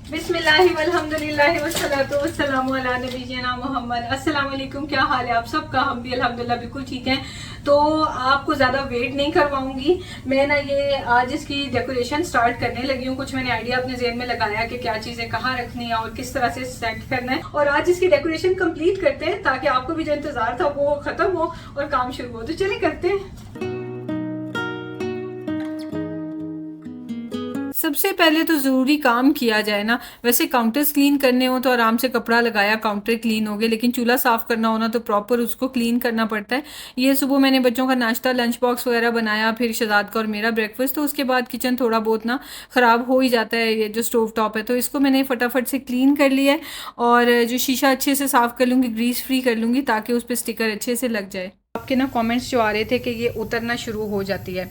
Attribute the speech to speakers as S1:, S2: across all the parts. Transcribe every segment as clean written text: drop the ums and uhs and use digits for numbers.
S1: बिस्मिल्लाहि वल्हम्दुलिल्लाहि वस्सलातु वस्सलामु अला नबीना मोहम्मद। अस्सलाम वालेकुम, क्या हाल है आप सबका? हम भी अल्हम्दुलिल्लाह बिल्कुल ठीक हैं। तो आपको ज़्यादा वेट नहीं करवाऊंगी। मैं ना ये आज इसकी डेकोरेशन स्टार्ट करने लगी हूँ। कुछ मैंने आइडिया अपने ज़हन में लगाया कि क्या चीज़ें कहाँ रखनी है और किस तरह से सेट करना है, और आज इसकी डेकोरेशन कंप्लीट करते हैं ताकि आपको भी जो इंतज़ार था वो ख़त्म हो और काम शुरू हो। तो चलिए करते हैं। सबसे पहले तो ज़रूरी काम किया जाए ना। वैसे काउंटर्स क्लीन करने हो तो आराम से कपड़ा लगाया, काउंटर क्लीन हो गए, लेकिन चूल्हा साफ़ करना हो ना तो प्रॉपर उसको क्लीन करना पड़ता है। ये सुबह मैंने बच्चों का नाश्ता, लंच बॉक्स वगैरह बनाया, फिर शहजाद का और मेरा ब्रेकफास्ट। तो उसके बाद किचन थोड़ा बहुत ना ख़राब हो ही जाता है, ये जो स्टोव टॉप है, तो इसको मैंने फटाफट से क्लीन कर लिया है। और जो शीशा अच्छे से साफ़ कर लूँगी, ग्रीस फ्री कर लूँगी ताकि उस पर स्टिकर अच्छे से लग जाए। आपके ना कमेंट्स जो आ रहे थे कि ये उतरना शुरू हो जाती है,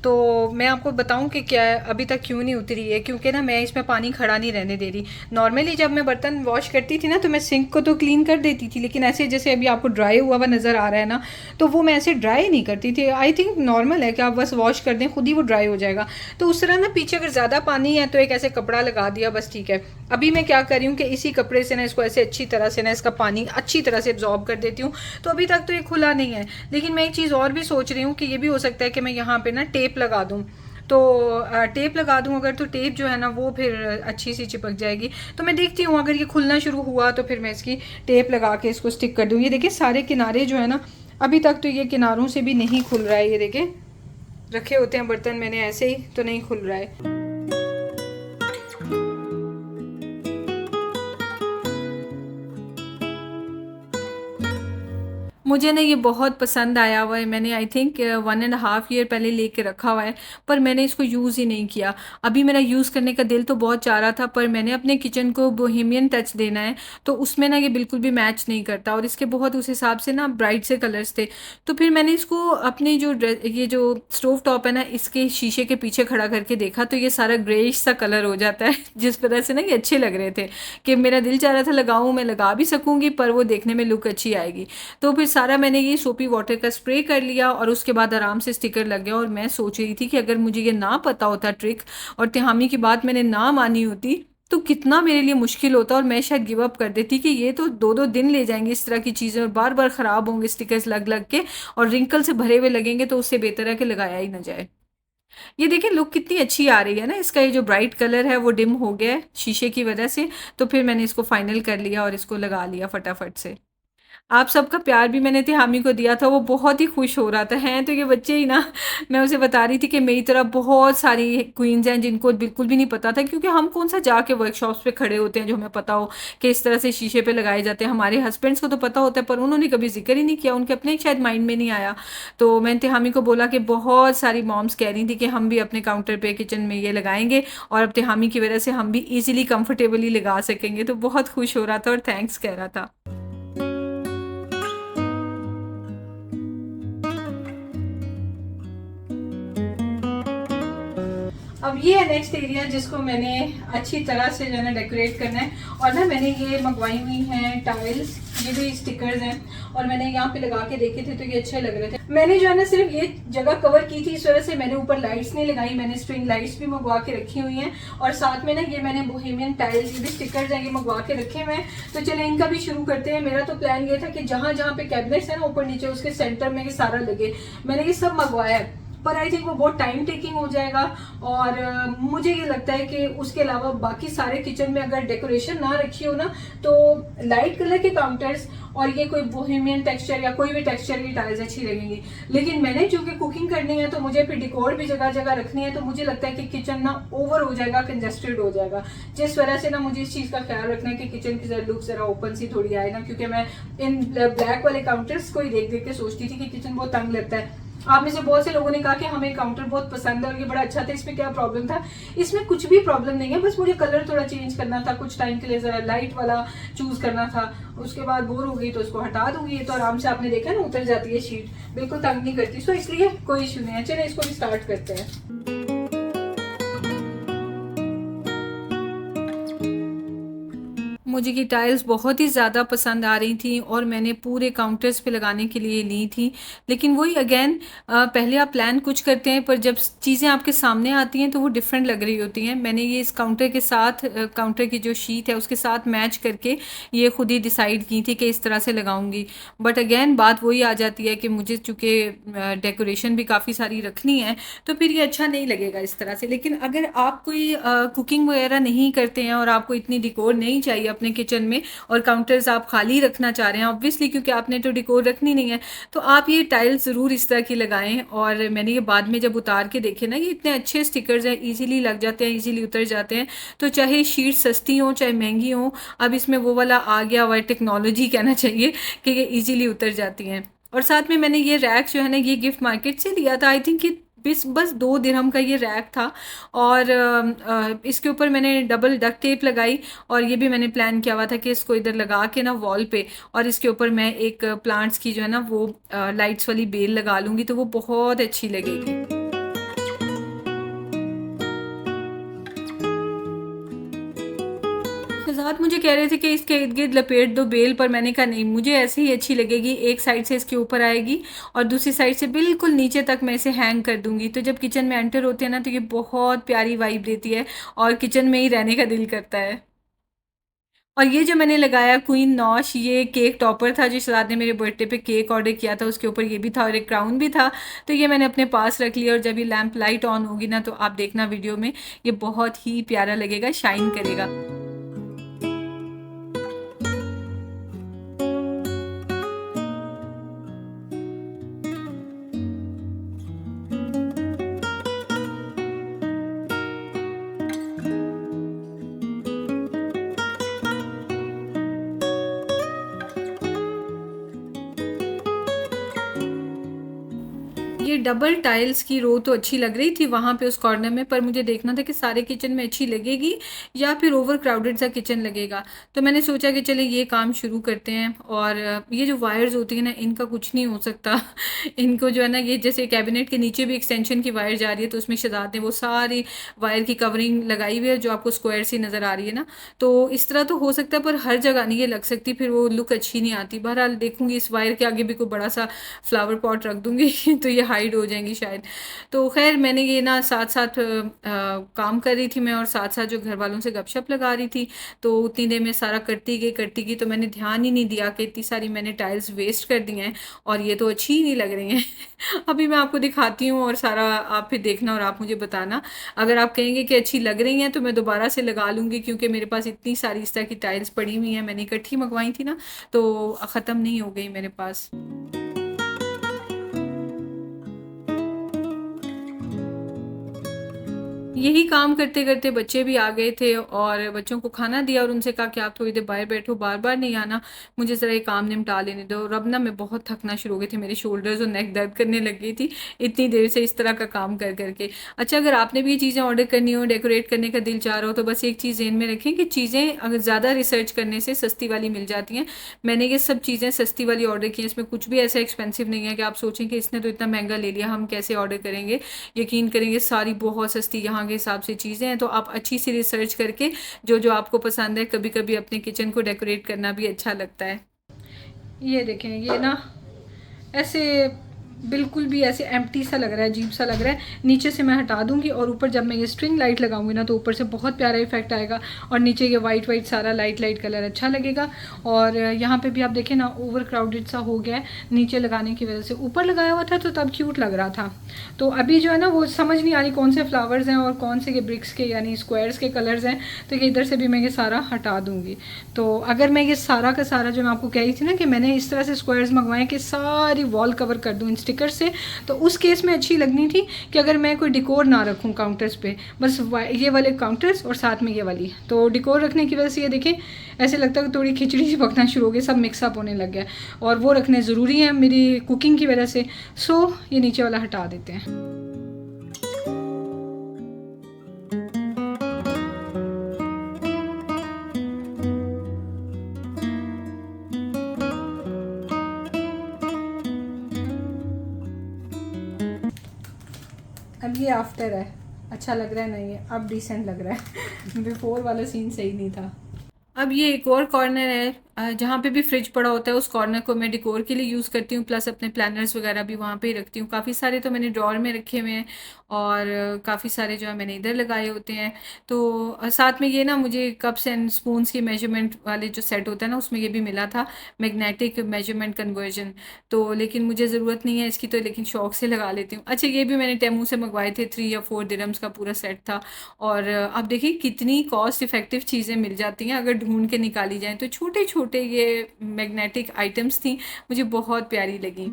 S1: तो मैं आपको बताऊं कि क्या अभी तक क्यों नहीं उतरी है। क्योंकि ना मैं इसमें पानी खड़ा नहीं रहने दे रही। नॉर्मली जब मैं बर्तन वॉश करती थी ना तो मैं सिंक को तो क्लीन कर देती थी, लेकिन ऐसे जैसे अभी आपको ड्राई हुआ हुआ नज़र आ रहा है ना, तो वो मैं ऐसे ड्राई नहीं करती थी। आई थिंक नॉर्मल है कि आप बस वॉश कर दें, खुद ही वो ड्राई हो जाएगा। तो उस तरह ना पीछे अगर ज़्यादा पानी है तो एक ऐसे कपड़ा लगा दिया, बस ठीक है। अभी मैं क्या कर रही हूँ कि इसी कपड़े से ना इसको ऐसे अच्छी तरह से ना इसका पानी अच्छी तरह से एब्जॉर्ब कर देती हूँ। तो अभी तक तो ये खुला नहीं है, लेकिन मैं एक चीज़ और भी सोच रही हूँ कि ये भी हो सकता है कि मैं यहाँ पे ना टेप लगा दूँ। तो टेप लगा दूँ अगर, तो टेप जो है ना वो फिर अच्छी सी चिपक जाएगी। तो मैं देखती हूँ अगर ये खुलना शुरू हुआ तो फिर मैं इसकी टेप लगा के इसको स्टिक कर दूँ। ये देखिए सारे किनारे जो है ना, अभी तक तो ये किनारों से भी नहीं खुल रहा है। ये देखिए रखे होते हैं बर्तन मैंने ऐसे ही, तो नहीं खुल रहा है। मुझे ना ये बहुत पसंद आया हुआ है। मैंने आई थिंक 1.5 ईयर पहले लेके रखा हुआ है, पर मैंने इसको यूज़ ही नहीं किया। अभी मेरा यूज़ करने का दिल तो बहुत चाह रहा था, पर मैंने अपने किचन को बोहेमियन टच देना है, तो उसमें ना ये बिल्कुल भी मैच नहीं करता, और इसके बहुत उस हिसाब से ना ब्राइट से कलर्स थे। तो फिर मैंने इसको अपने ये जो स्टोव टॉप है ना, इसके शीशे के पीछे खड़ा करके देखा, तो ये सारा ग्रेइश सा कलर हो जाता है जिस तरह से ना ये अच्छे लग रहे थे कि मेरा दिल चाह रहा था लगाऊं। मैं लगा भी सकूंगी पर वो देखने में लुक अच्छी आएगी। तो फिर सारा मैंने ये सोपी वाटर का स्प्रे कर लिया और उसके बाद आराम से स्टिकर लग गया। और मैं सोच रही थी कि अगर मुझे ये ना पता होता ट्रिक, और तिहामी की बात मैंने ना मानी होती, तो कितना मेरे लिए मुश्किल होता, और मैं शायद गिव अप कर देती कि ये तो 2-2 दिन ले जाएंगे इस तरह की चीज़ें और बार बार ख़राब होंगे स्टिकर्स लग लग के, और रिंकल से भरे हुए लगेंगे, तो उससे बेहतर है कि लगाया ही ना जाए। ये देखिए लुक कितनी अच्छी आ रही है ना। इसका ये जो ब्राइट कलर है वो डिम हो गया है शीशे की वजह से। तो फिर मैंने इसको फाइनल कर लिया और इसको लगा लिया फटाफट से। आप सबका प्यार भी मैंने तिहामी को दिया था, वो बहुत ही खुश हो रहा था। हैं तो ये बच्चे ही ना। मैं उसे बता रही थी कि मेरी तरह बहुत सारी क्वींस हैं जिनको बिल्कुल भी नहीं पता था, क्योंकि हम कौन सा जाके वर्कशॉप्स पे खड़े होते हैं जो हमें पता हो कि इस तरह से शीशे पे लगाए जाते हैं। हमारे हस्बैंड्स को तो पता होता है, पर उन्होंने कभी जिक्र ही नहीं किया, उनके अपने शायद माइंड में नहीं आया। तो मैंने तिहामी को बोला कि बहुत सारी मॉम्स कह रही थी कि हम भी अपने काउंटर पे किचन में ये लगाएंगे, और अब तिहामी की वजह से हम भी ईजिली कंफर्टेबली लगा सकेंगे। तो बहुत खुश हो रहा था और थैंक्स कह रहा था। अब ये है नेक्स्ट एरिया जिसको मैंने अच्छी तरह से जो है ना डेकोरेट करना है। और ना मैंने ये मंगवाई हुई हैं टाइल्स, ये भी स्टिकर्स हैं, और मैंने यहाँ पे लगा के देखे थे तो ये अच्छे लग रहे थे। मैंने जो है ना सिर्फ ये जगह कवर की थी, इस वजह से मैंने ऊपर लाइट्स नहीं लगाई। मैंने स्ट्रिंग लाइट्स भी मंगवा के रखी हुई हैं, और साथ में ना ये मैंने बोहेमियन टाइल्स, ये भी स्टिकर्स हैं, ये मंगवा के रखे हुए हैं। तो चले इनका भी शुरू करते हैं। मेरा तो प्लान ये था कि जहाँ जहाँ पे कैबिनेट्स है ना ऊपर नीचे, उसके सेंटर में ये सारा लगे। मैंने ये सब मंगवाया है, पर आई थिंक वो बहुत टाइम टेकिंग हो जाएगा। और मुझे ये लगता है कि उसके अलावा बाकी सारे किचन में अगर डेकोरेशन ना रखी हो ना, तो लाइट कलर के काउंटर्स और ये कोई बोहेमियन टेक्सचर या कोई भी टेक्सचर की टाइल्स अच्छी लगेंगी। लेकिन मैंने जो कि कुकिंग करनी है, तो मुझे फिर डिकोर भी जगह जगह रखनी है, तो मुझे लगता है कि किचन ना ओवर हो जाएगा, कंजेस्टेड हो जाएगा। जिस वजह से ना मुझे इस चीज़ का ख्याल रखना है कि किचन की लुक जरा ओपन सी थोड़ी आए ना, क्योंकि मैं इन ब्लैक वाले काउंटर्स को ही देख देख के सोचती थी कि किचन बहुत तंग लगता है। आप में से बहुत से लोगों ने कहा कि हमें काउंटर बहुत पसंद है और ये बड़ा अच्छा था, इसमें क्या प्रॉब्लम था? इसमें कुछ भी प्रॉब्लम नहीं है, बस मुझे कलर थोड़ा चेंज करना था कुछ टाइम के लिए, जरा लाइट वाला चूज करना था। उसके बाद बोर हो गई तो उसको हटा दूंगी। ये तो आराम से आपने देखा ना उतर जाती है शीट, बिल्कुल तंग नहीं करती, सो इसलिए कोई इशू नहीं है। चलिए इसको भी स्टार्ट करते हैं। मुझे ये टाइल्स बहुत ही ज़्यादा पसंद आ रही थी और मैंने पूरे काउंटर्स पे लगाने के लिए ली थी। लेकिन वही अगेन, पहले आप प्लान कुछ करते हैं पर जब चीज़ें आपके सामने आती हैं तो वो डिफरेंट लग रही होती हैं। मैंने ये इस काउंटर के साथ काउंटर की जो शीट है उसके साथ मैच करके ये खुद ही डिसाइड की थी कि इस तरह से लगाऊंगी। बट अगेन बात वही आ जाती है कि मुझे चूँकि डेकोरेशन भी काफ़ी सारी रखनी है तो फिर ये अच्छा नहीं लगेगा इस तरह से। लेकिन अगर आप कोई कुकिंग वगैरह नहीं करते हैं और आपको इतनी डिकोर नहीं चाहिए अपने किचन में और काउंटर्स आप खाली रखना चाह रहे हैं ऑब्वियसली, क्योंकि आपने तो डिकोर रखनी नहीं है, तो आप ये टाइल्स ज़रूर इस तरह की लगाएं। और मैंने ये बाद में जब उतार के देखे ना, ये इतने अच्छे स्टिकर्स हैं, ईजिली लग जाते हैं, ईजिली उतर जाते हैं। तो चाहे शीट सस्ती हो चाहे महंगी हो, अब इसमें वो वाला आ गया हुआ टेक्नोलॉजी कहना चाहिए कि ये ईजिली उतर जाती हैं। और साथ में मैंने ये रैक जो है ना, ये गिफ्ट मार्केट से लिया था। आई थिंक ये बस 2 दिरहम का ये रैक था। और इसके ऊपर मैंने डबल डक टेप लगाई और ये भी मैंने प्लान किया हुआ था कि इसको इधर लगा के ना वॉल पे, और इसके ऊपर मैं एक प्लांट्स की जो है ना वो लाइट्स वाली बेल लगा लूँगी तो वो बहुत अच्छी लगेगी। शहजाद मुझे कह रहे थे कि इसके इर्द गिर्द लपेट दो बेल, पर मैंने कहा नहीं, मुझे ऐसे ही अच्छी लगेगी। एक साइड से इसके ऊपर आएगी और दूसरी साइड से बिल्कुल नीचे तक मैं इसे हैंग कर दूंगी, तो जब किचन में एंटर होते हैं ना तो ये बहुत प्यारी वाइब देती है और किचन में ही रहने का दिल करता है। और ये जो मैंने लगाया क्वीन नॉश, ये केक टॉपर था जो शहजाद ने मेरे बर्थडे पे केक ऑर्डर किया था, उसके ऊपर ये भी था और एक क्राउन भी था। तो ये मैंने अपने पास रख लिया और जब ये लैंप लाइट ऑन होगी ना तो आप देखना वीडियो में, ये बहुत ही प्यारा लगेगा, शाइन करेगा। ये डबल टाइल्स की रो तो अच्छी लग रही थी वहाँ पे उस कॉर्नर में, पर मुझे देखना था कि सारे किचन में अच्छी लगेगी या फिर ओवर क्राउडेड सा किचन लगेगा। तो मैंने सोचा कि चले ये काम शुरू करते हैं। और ये जो वायर्स होती है ना, इनका कुछ नहीं हो सकता इनको जो है ना, ये जैसे कैबिनेट के नीचे भी एक्सटेंशन की वायर जा रही है तो उसमें शहजाद ने वो सारी वायर की कवरिंग लगाई हुई है जो आपको स्क्वायर सी नज़र आ रही है ना। तो इस तरह तो हो सकता है पर हर जगह नहीं ये लग सकती, फिर वो लुक अच्छी नहीं आती। बहरहाल देखूंगी, इस वायर के आगे भी कोई बड़ा सा फ्लावर पॉट रख दूंगी तो ये हाइड हो जाएंगी शायद। तो खैर मैंने ये ना साथ साथ काम कर रही थी मैं और साथ साथ जो घर वालों से गपशप लगा रही थी। तो उतनी देर में सारा करती गई तो मैंने ध्यान ही नहीं दिया कि इतनी सारी मैंने टाइल्स वेस्ट कर दी हैं और ये तो अच्छी ही नहीं लग रही हैं अभी मैं आपको दिखाती हूँ और सारा आप फिर देखना और आप मुझे बताना। अगर आप कहेंगे कि अच्छी लग रही हैं तो मैं दोबारा से लगा लूँगी, क्योंकि मेरे पास इतनी सारी इस तरह की टाइल्स पड़ी हुई हैं, मैंने इकट्ठी मंगवाई थी ना तो ख़त्म नहीं हो गई मेरे पास। यही काम करते करते बच्चे भी आ गए थे और बच्चों को खाना दिया और उनसे कहा कि आप थोड़ी देर बाहर बैठो, बार बार नहीं आना, मुझे ज़रा ये काम निपटा लेने दो। और अब ना मैं बहुत थकना शुरू हो गई थी, मेरे शोल्डर्स और नेक दर्द करने लग गई थी इतनी देर से इस तरह का काम कर करके। अच्छा, अगर आपने भी ये चीज़ें ऑर्डर करनी हो, डेकोरेट करने का दिल चाह रहा हो, तो बस एक चीज़ ज़हन में रखें कि चीज़ें अगर ज़्यादा रिसर्च करने से सस्ती वाली मिल जाती हैं। मैंने ये सब चीज़ें सस्ती वाली ऑर्डर की हैं, इसमें कुछ भी ऐसा एक्सपेंसिव नहीं है कि आप सोचें कि इसने तो इतना महंगा ले लिया, हम कैसे ऑर्डर करेंगे। यकीन करेंगे सारी बहुत सस्ती यहाँ के हिसाब से चीज़ें हैं। तो आप अच्छी सी रिसर्च करके जो जो आपको पसंद है, कभी कभी अपने किचन को डेकोरेट करना भी अच्छा लगता है। ये देखें, ये ना ऐसे बिल्कुल भी ऐसे एम्प्टी सा लग रहा है, अजीब सा लग रहा है। नीचे से मैं हटा दूंगी और ऊपर जब मैं ये स्ट्रिंग लाइट लगाऊंगी ना तो ऊपर से बहुत प्यारा इफेक्ट आएगा और नीचे ये वाइट वाइट सारा लाइट लाइट कलर अच्छा लगेगा। और यहाँ पे भी आप देखें ना, ओवर क्राउडेड सा हो गया है नीचे लगाने की वजह से। ऊपर लगाया हुआ था तो तब क्यूट लग रहा था, तो अभी जो है ना वो समझ नहीं आ रही कौन से फ्लावर्स हैं और कौन से ये ब्रिक्स के यानी स्क्वायर्स के कलर्स हैं। तो ये इधर से भी मैं ये सारा हटा दूंगी। तो अगर मैं ये सारा का सारा जो मैं आपको कह रही थी ना कि मैंने इस तरह से स्क्वायर्स मंगवाए कि सारी वॉल कवर कर दूँ इन स्टिकर से, तो उस केस में अच्छी लगनी थी कि अगर मैं कोई डिकोर ना रखूं काउंटर्स पे, बस ये वाले काउंटर्स और साथ में ये वाली। तो डिकोर रखने की वजह से ये देखें ऐसे लगता है कि थोड़ी खिचड़ी सी पकना शुरू हो गई, सब मिक्सअप होने लग गया और वो रखने ज़रूरी है मेरी कुकिंग की वजह से। सो ये नीचे वाला हटा देते हैं। अब ये आफ्टर है, अच्छा लग रहा है ना, ये अब डिसेंट लग रहा है बिफोर वाला सीन सही नहीं था। अब ये एक और कॉर्नर है, जहाँ पे भी फ्रिज पड़ा होता है उस कॉर्नर को मैं डेकोर के लिए यूज़ करती हूँ, प्लस अपने प्लानर्स वगैरह भी वहाँ पे ही रखती हूँ। काफ़ी सारे तो मैंने ड्रॉर में रखे हुए हैं, और काफ़ी सारे जो है मैंने इधर लगाए होते हैं। तो साथ में ये ना मुझे कप्स एंड स्पून्स की मेजरमेंट वाले जो सेट होता है ना, उसमें ये भी मिला था, मैग्नेटिक मेजरमेंट कन्वर्जन। तो लेकिन मुझे ज़रूरत नहीं है इसकी, तो लेकिन शौक से लगा लेती हूँ। अच्छा, ये भी मैंने टेमू से मंगवाए थे, 3 या 4 दिरहम्स का पूरा सेट था। और आप देखिए कितनी कॉस्ट इफ़ेक्टिव चीज़ें मिल जाती हैं अगर ढूंढ के निकाली जाएँ तो। छोटे छोटे ये मैग्नेटिक आइटम्स थी, मुझे बहुत प्यारी लगी।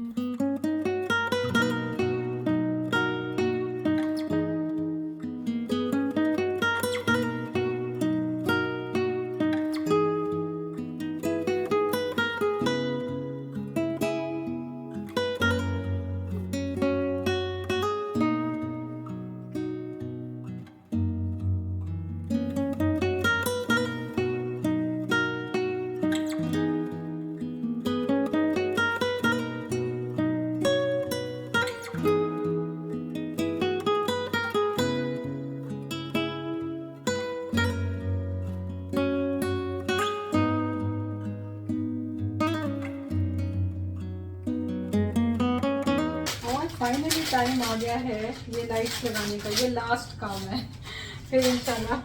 S1: और फाइनली टाइम आ गया है ये लाइट्स लगाने का, ये लास्ट काम है। फिर इंशाल्लाह,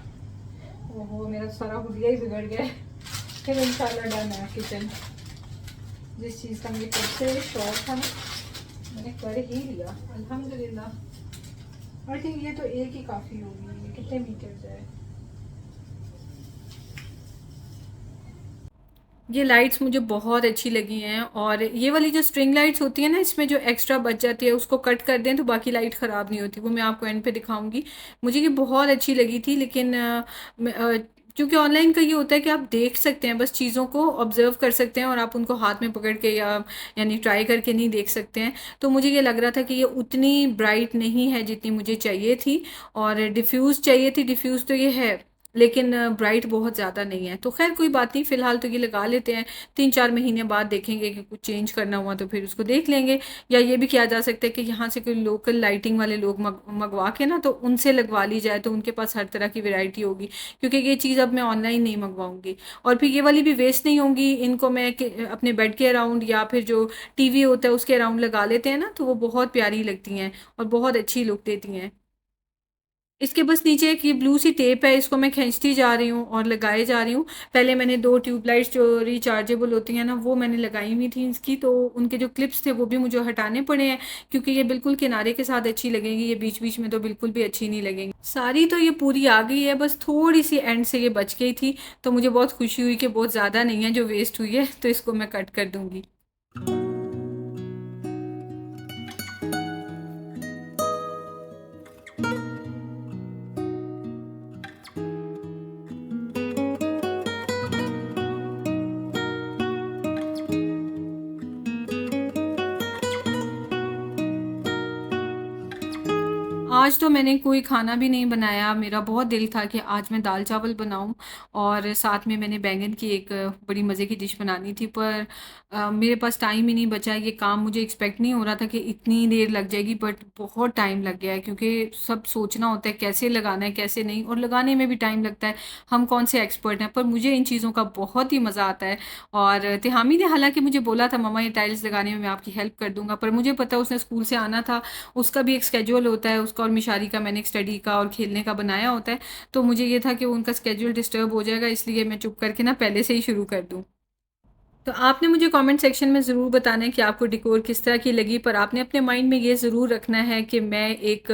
S1: ओहो मेरा सारा हुलिया ही बिगड़ गया है। फिर इंशाल्लाह डन है किचन। जिस चीज़ का मुझे कब से शौक था ना, मैंने कर ही लिया अल्हम्दुलिल्लाह। आई थिंक ये तो एक ही काफ़ी होगी। ये कितने मीटर है? ये लाइट्स मुझे बहुत अच्छी लगी हैं, और ये वाली जो स्ट्रिंग लाइट्स होती हैं ना, इसमें जो एक्स्ट्रा बच जाती है उसको कट कर दें तो बाकी लाइट ख़राब नहीं होती, वो मैं आपको एंड पे दिखाऊंगी। मुझे ये बहुत अच्छी लगी थी, लेकिन क्योंकि ऑनलाइन का ये होता है कि आप देख सकते हैं, बस चीज़ों को ऑब्जर्व कर सकते हैं और आप उनको हाथ में पकड़ के या यानी ट्राई करके नहीं देख सकते हैं। तो मुझे ये लग रहा था कि ये उतनी ब्राइट नहीं है जितनी मुझे चाहिए थी, और डिफ्यूज़ चाहिए थी। डिफ्यूज़ तो ये है, लेकिन ब्राइट बहुत ज़्यादा नहीं है। तो खैर कोई बात नहीं, फ़िलहाल तो ये लगा लेते हैं। 3-4 महीने बाद देखेंगे कि कुछ चेंज करना हुआ तो फिर उसको देख लेंगे। या ये भी किया जा सकता है कि यहाँ से कोई लोकल लाइटिंग वाले लोग मंगवा के ना, तो उनसे लगवा ली जाए, तो उनके पास हर तरह की वैरायटी होगी। क्योंकि ये चीज़ अब मैं ऑनलाइन नहीं मंगवाऊंगी, और फिर ये वाली भी वेस्ट नहीं होंगी। इनको मैं अपने बेड के अराउंड या फिर जो टीवी होता है उसके अराउंड लगा लेते हैं ना, तो वो बहुत प्यारी लगती हैं और बहुत अच्छी लुक देती हैं। इसके बस नीचे एक ये ब्लू सी टेप है, इसको मैं खींचती जा रही हूँ और लगाए जा रही हूँ। पहले मैंने 2 ट्यूबलाइट्स जो रिचार्जेबल होती हैं ना, वो मैंने लगाई हुई थी इसकी, तो उनके जो क्लिप्स थे वो भी मुझे हटाने पड़े हैं, क्योंकि ये बिल्कुल किनारे के साथ अच्छी लगेंगी, ये बीच बीच में तो बिल्कुल भी अच्छी नहीं लगेंगी। सारी तो ये पूरी आ गई है, बस थोड़ी सी एंड से ये बच गई थी। तो मुझे बहुत खुशी हुई कि बहुत ज़्यादा नहीं है जो वेस्ट हुई है, तो इसको मैं कट कर दूँगी। आज तो मैंने कोई खाना भी नहीं बनाया। मेरा बहुत दिल था कि आज मैं दाल चावल बनाऊं, और साथ में मैंने बैंगन की एक बड़ी मज़े की डिश बनानी थी, पर मेरे पास टाइम ही नहीं बचा। ये काम मुझे एक्सपेक्ट नहीं हो रहा था कि इतनी देर लग जाएगी, बट बहुत टाइम लग गया है, क्योंकि सब सोचना होता है कैसे लगाना है कैसे नहीं, और लगाने में भी टाइम लगता है। हम कौन से एक्सपर्ट हैं, पर मुझे इन चीज़ों का बहुत ही मज़ा आता है। और तिहामी ने हालांकि मुझे बोला था, मम्मा ये टाइल्स लगाने में मैं आपकी हेल्प कर दूंगा, पर मुझे पता उसने स्कूल से आना था, उसका भी एक स्केड्यूल होता है उसका, और मिशारी का मैंने एक स्टडी का और खेलने का बनाया होता है। तो मुझे ये था कि उनका स्केड्यूल डिस्टर्ब हो जाएगा, इसलिए मैं चुप करके ना पहले से ही शुरू कर दूँ। तो आपने मुझे कमेंट सेक्शन में ज़रूर बताना है कि आपको डिकोर किस तरह की लगी, पर आपने अपने माइंड में ये ज़रूर रखना है कि मैं एक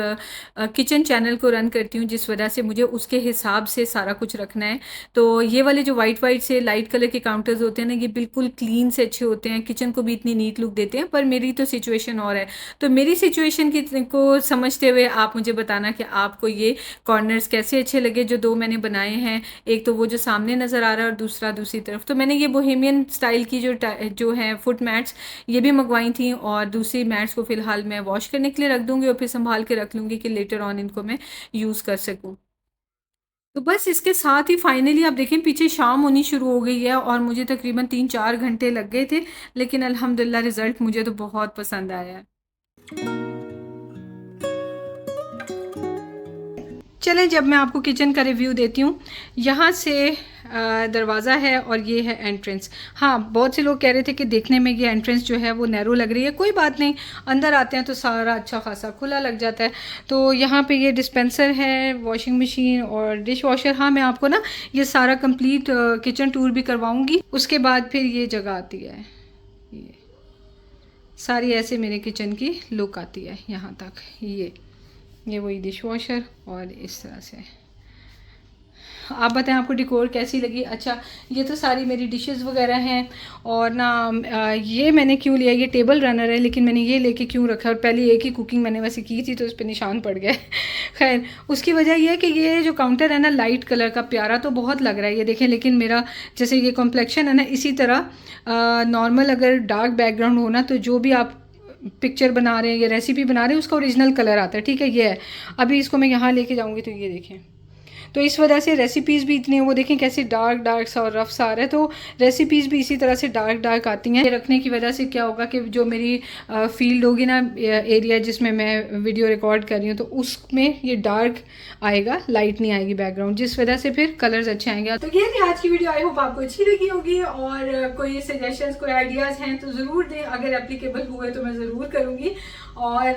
S1: किचन चैनल को रन करती हूँ, जिस वजह से मुझे उसके हिसाब से सारा कुछ रखना है। तो ये वाले जो वाइट वाइट से लाइट कलर के काउंटर्स होते हैं ना, ये बिल्कुल क्लीन से अच्छे होते हैं, किचन को भी इतनी नीट लुक देते हैं। पर मेरी तो सिचुएशन और है, तो मेरी सिचुएशन को समझते हुए आप मुझे बताना कि आपको ये कॉर्नर्स कैसे अच्छे लगे जो दो मैंने बनाए हैं। एक तो वो जो सामने नज़र आ रहा है, और दूसरा दूसरी तरफ। तो मैंने ये बोहेमियन स्टाइल की जो है फुट मैट्स, ये भी मंगवाई थी, और दूसरी मैट्स को फ़िलहाल मैं वॉश करने के लिए रख दूँगी, और फिर संभाल के रख लूँगी कि लेटर ऑन इनको मैं यूज़ कर सकूँ। तो बस इसके साथ ही फाइनली आप देखें पीछे शाम होनी शुरू हो गई है, और मुझे तकरीबन 3-4 घंटे लग गए थे, लेकिन अल्हम्दुलिल्लाह रिज़ल्ट मुझे तो बहुत पसंद आया है। चलें, जब मैं आपको किचन का रिव्यू देती हूँ। यहाँ से दरवाज़ा है और ये है एंट्रेंस। हाँ, बहुत से लोग कह रहे थे कि देखने में ये एंट्रेंस जो है वो नैरो लग रही है। कोई बात नहीं, अंदर आते हैं तो सारा अच्छा खासा खुला लग जाता है। तो यहाँ पे ये डिस्पेंसर है, वॉशिंग मशीन और डिश वॉशर। हाँ, मैं आपको ना ये सारा कंप्लीट किचन टूर भी करवाऊँगी। उसके बाद फिर ये जगह आती है, ये सारी ऐसे मेरे किचन की लुक आती है यहाँ तक। ये वही डिश वॉशर और इस तरह से। आप बताएं आपको डिकोर कैसी लगी। अच्छा, ये तो सारी मेरी डिशेस वगैरह हैं। और ना ये मैंने क्यों लिया, ये टेबल रनर है, लेकिन मैंने ये लेके क्यों रखा है, और पहले एक ही कुकिंग मैंने वैसे की थी तो उस पर निशान पड़ गए। खैर, उसकी वजह ये है कि ये जो काउंटर है ना, लाइट कलर का, प्यारा तो बहुत लग रहा है ये देखें, लेकिन मेरा जैसे ये कॉम्प्लेक्शन है ना, इसी तरह नॉर्मल अगर डार्क बैकग्राउंड हो ना, तो जो भी आप पिक्चर बना रहे हैं या रेसिपी बना रहे हैं उसका ओरिजिनल कलर आता है। ठीक है, ये है। अभी इसको मैं यहाँ लेके जाऊँगी तो ये देखें, तो इस वजह से रेसिपीज़ भी इतनी, वो देखें कैसे डार्क डार्क सा और रफ सा आ रहा है। तो रेसिपीज़ भी इसी तरह से डार्क डार्क आती हैं। ये रखने की वजह से क्या होगा कि जो मेरी फील्ड होगी ना, एरिया जिसमें मैं वीडियो रिकॉर्ड कर रही हूँ, तो उसमें ये डार्क आएगा, लाइट नहीं आएगी बैकग्राउंड, जिस वजह से फिर कलर्स अच्छे आएंगे। तो ये थी आज की वीडियो। आई होप आपको अच्छी लगी होगी, और कोई सजेशंस, कोई आइडियाज़ हैं तो ज़रूर दें। अगर एप्लीकेबल हुए तो मैं ज़रूर करूँगी। और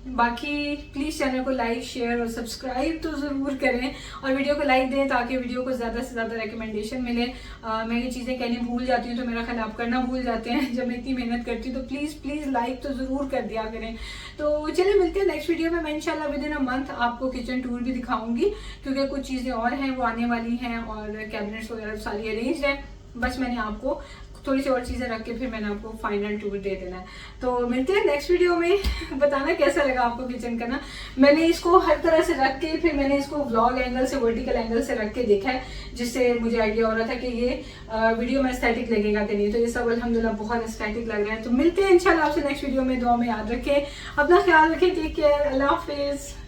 S1: बाकी प्लीज़ चैनल को लाइक, शेयर और सब्सक्राइब तो ज़रूर करें, और वीडियो को लाइक दें ताकि वीडियो को ज़्यादा से ज़्यादा रिकमेंडेशन मिले। मैं ये चीज़ें कहनी भूल जाती हूँ, तो मेरा ख्याल आप करना भूल जाते हैं जब मैं इतनी मेहनत करती हूँ। तो प्लीज़ लाइक तो ज़रूर कर दिया करें। तो चलिए, मिलते हैं नेक्स्ट वीडियो में। मैं इंशाल्लाह विद इन अ मंथ आपको किचन टूर भी दिखाऊंगी, क्योंकि कुछ चीज़ें और हैं वो आने वाली हैं, और कैबिनेट्स वगैरह सारी अरेंज हैं। बस मैंने आपको थोड़ी सी और चीज़ें रख के फिर मैंने आपको फाइनल टूर दे देना है। तो मिलते हैं नेक्स्ट वीडियो में। बताना कैसा लगा आपको किचन का ना। मैंने इसको हर तरह से रख के, फिर मैंने इसको व्लॉग एंगल से, वर्टिकल एंगल से रख के देखा है, जिससे मुझे आइडिया हो रहा था कि ये वीडियो में एस्थेटिक लगेगा कि नहीं। तो ये सब अल्हम्दुलिल्लाह बहुत एस्थेटिक लग रहा है। तो मिलते हैं इंशाल्लाह आपसे नेक्स्ट वीडियो में। दुआ में याद रखें, अपना ख्याल रखें, टेक केयर, अल्लाह हाफिज़।